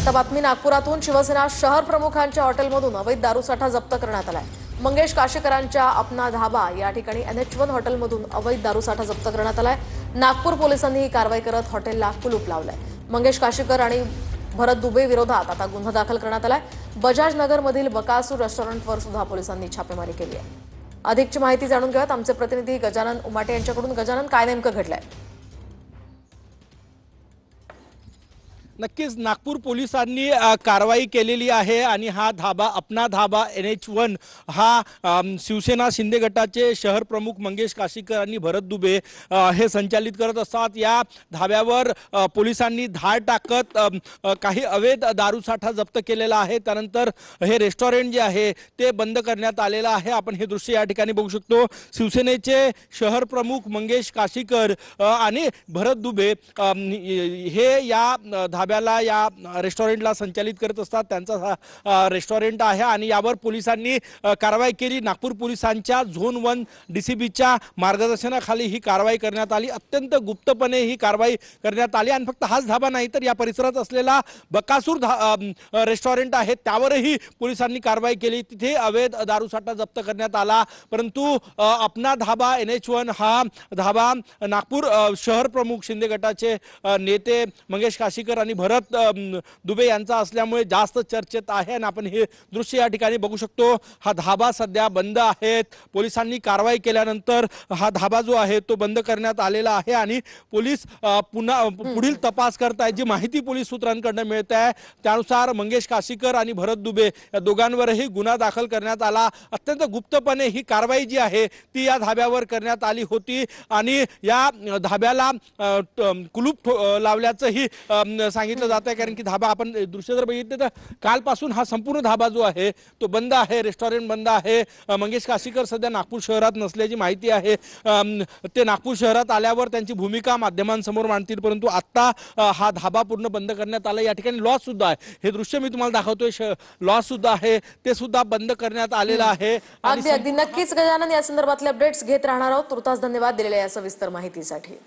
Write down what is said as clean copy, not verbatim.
आता बातमी नागपुरातून शिवसेना शहर प्रमुखांच्या हॉटेलमधून अवैध दारूसाठा जप्त करण्यात आलाय। मंगेश काशीकरांच्या अपना धाबा या ठिकाणी NH1 हॉटेलमधून अवैध दारूसाठा जप्त करण्यात आलाय। नागपूर पोलिसांनी ही कारवाई करत हॉटेलला कुलूप लावलंय। मंगेश काशीकर आणि भरत दुबे विरोधात आता गुन्हा दाखल करण्यात आलाय। बजाज नगरमधील बकासूर रेस्टॉरंटवर सुद्धा पोलिसांनी छापेमारी केली आहे। अधिकची माहिती जाणून घेऊयात आमचे प्रतिनिधी गजानन उमाटे यांच्याकडून। गजानन, काय नेमकं घडलंय? नक्कीच नागपूर पोलिसांनी कारवाई केलेली आहे आणि हा धाबा अपना धाबा NH1 हा शिवसेना शिंदे गटाचे शहर प्रमुख मंगेश काशीकर आणि भरत दुबे हे संचालित करत असतात। या धाब्यावर पोलिसांनी धाड टाकत काही अवैध दारूसाठा जप्त केलेला आहे। त्यानंतर हे रेस्टॉरंट जे आहे ते बंद करण्यात आलेलं आहे। आपण हे दृश्य या ठिकाणी बघू शकतो। शिवसेनेचे शहर प्रमुख मंगेश काशीकर आणि भरत दुबे हे या धाब्याला या रेस्टॉरंटला संचालित करत असतात। त्यांचा रेस्टॉरंट आहे आणि यावर पोलिसांनी कारवाई केली। नागपूर पोलिसांच्या झोन 1 DCBच्या मार्गदर्शनाखाली ही कारवाई करण्यात आली। अत्यंत गुप्तपणे ही कारवाई करण्यात आली आणि फक्त हाच धाबा नाही तर या परिसरात असलेला बकासूर रेस्टॉरंट आहे त्यावरही पोलिसांनी कारवाई केली। तिथे अवैध दारूसाठा जप्त करण्यात आला। परंतु अपना धाबा NH1 हा धाबा नागपूर शहर प्रमुख शिंदे गटाचे नेते मंगेश काशीकर आणि भरत दुबे यांचा असल्यामुळे जास्त चर्चेत आहे आणि आपण हे दृश्य या ठिकाणी बघू शकतो। हा धाबा सध्या बंद आहे। पोलिसांनी कारवाई केल्यानंतर हा धाबा जो आहे तो बंद करण्यात आलेला आहे आणि पोलीस पुन्हा पुढील तपास करत आहेत। जी माहिती पोलीस सूत्रांकडून मिळते आहे त्यानुसार मंगेश काशीकर आणि भरत दुबे या दोघांवरही गुन्हा दाखल करण्यात आला। अत्यंत गुप्तपणे ही कारवाई जी आहे ती या धाब्यावर करण्यात आली होती आणि या धाब्याला कुलूप लावल्याचंही सांगितलं जात आहे। कारण की धाबा आपण दृश्य जर बघितले तर कालपासून हा संपूर्ण धाबा जो आहे तो बंद आहे। रेस्टॉरंट बंद आहे। मंगेश काशीकर सध्या नागपूर शहरात नसल्याची माहिती आहे। ते नागपूर शहरात आल्यावर त्यांची भूमिका माध्यमांसमोर मांडतील, परंतु आता हा धाबा पूर्ण बंद करण्यात आला। या ठिकाणी लॉज सुद्धा आहे। हे दृश्य मी तुम्हाला दाखवतोय। लॉज सुद्धा आहे ते सुद्धा बंद करण्यात आलेलं आहे। अगदी नक्कीच गजानन, या संदर्भातले अपडेट्स घेत राहणार आहोत। तुर्तास धन्यवाद दिलेल्या या सविस्तर माहितीसाठी।